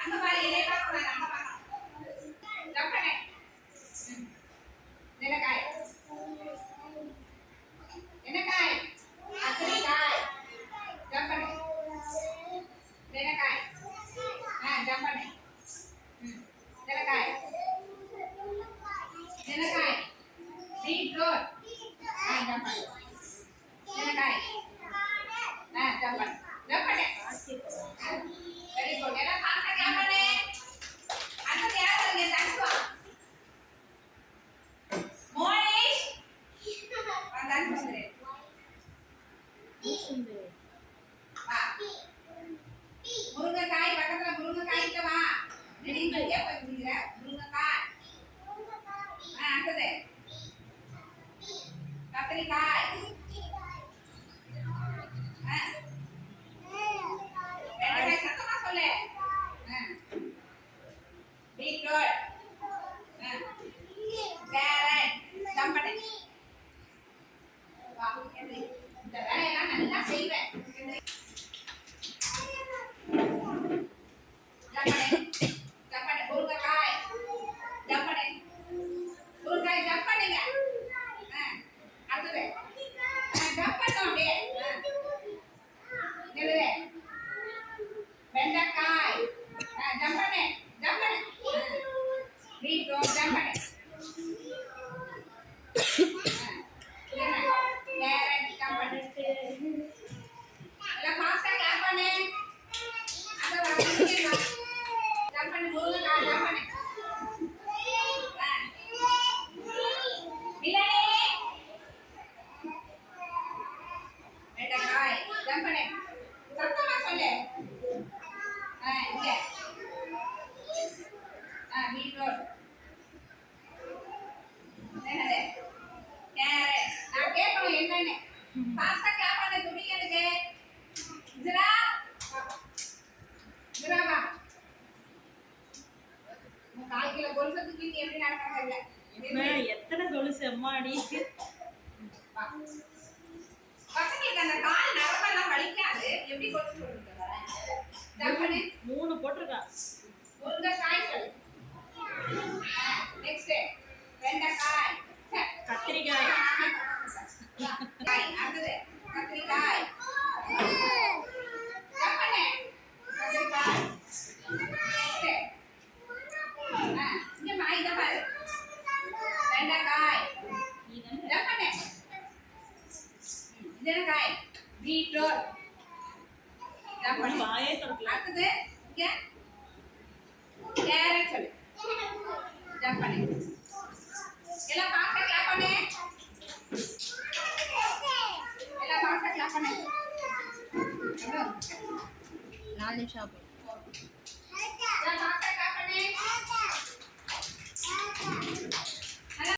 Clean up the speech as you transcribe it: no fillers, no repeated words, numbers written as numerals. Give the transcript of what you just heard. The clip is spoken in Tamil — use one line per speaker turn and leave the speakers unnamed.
அங்க பாரு இதே பாக்க அங்க பாக்க ஜம்ப் பண்ணு நிலக்காய் என்ன காய் கத்திரிக்காய் ஜம்ப் பண்ணு நிலக்காய் ஜம்ப் பண்ணு நிலக்காய் நிலக்காய் பீட்ரூட் ஜம்ப் பண்ணு நிலக்காய் ஜம்ப் பண்ணு ஜம்ப் பண்ணு வெரி குட் எல்லாம் ஃபாஸ்டா ஜம்ப் பண்ணு அடுத்து யார் வரீங்க தங்குவா மோனிஷ் வந்தாங்க சொல்லுங்க வா முருங்கைக்காய் பக்கத்துல முருங்கைக்காய்க்கு வா நீங்க போய் முருங்க முருங்கைக்காய் அடுத்து கத்திரிக்காய் வெண்டைக்காய் சத்தமா சொல்லு பீட்ரூட் கேரட் ஜம்ப் பண்ணு வா இந்த வேலையெல்லாம் நல்லா செய்வேன் ஜம்ப் பண்ணு முருங்கைக்காய் ஜம்ப் பண்ணு முருங்கைக்காய் ஜம்ப் பண்ணுங்க அடுத்தது ஜம்ப் பண்ணோம் அப்படியே நில்லு வெண்டைக்காய் ஜம்ப் பண்ணு பீட்ரூட் ஜம்ப் பண்ணு கேரட் ஜம்ப் பண்ணு எல்லாம் ஃபாஸ்டா கிளாப் பண்ணு அத வா ஜம்ப் பண்ணு முருங்கைக்காய் ஜம்ப் பண்ணு மிலனே வெண்டைக்காய் ஜம்ப் பண்ணு சத்தமா சொல்லு இங்க பீட்ரூட் என்னது கேரட் நான் கேட்கணும் என்னன்னு ஃபாஸ்டா கிளாப் பண்ணு துணிங்களுக்கு ஜிரா ஜிராவா உன் 4 கிலோ கொலுசு தூக்கிட்டு எப்படி நடக்கறது இல்ல
எத்தனை கொலுசு அம்மாடி
பசங்களுக்கு அந்த கால் நரம்பெல்லாம் வலிக்காது எப்படி கொலுசு போட்டுருக்க ஜம்ப் பண்ணு
3 போட்டுருக்கா
முருங்கைக்காய் சொல்லு நெக்ஸ்ட் வெண்டைக்காய்
கத்திரிக்காய்
அடுத்தது கத்திரிக்காய் ஜம்ப் பண்ணு கத்திரிக்காய் இங்க மாய்தா பாரு வெண்டைக்காய் ஜம்ப் பண்ணு வெண்டைக்காய் பீட்ரூட் ஜம்ப் பண்ணு
வாயே திறக்கல
அடுத்தது இங்க கேரட் சொல்லு ஜம்ப் பண்ணு எல்லாம் ஃபாஸ்டா கிளாப் பண்ணு எல்லாம் ஃபாஸ்டா கிளாப் பண்ணு 4 நிமிஷம்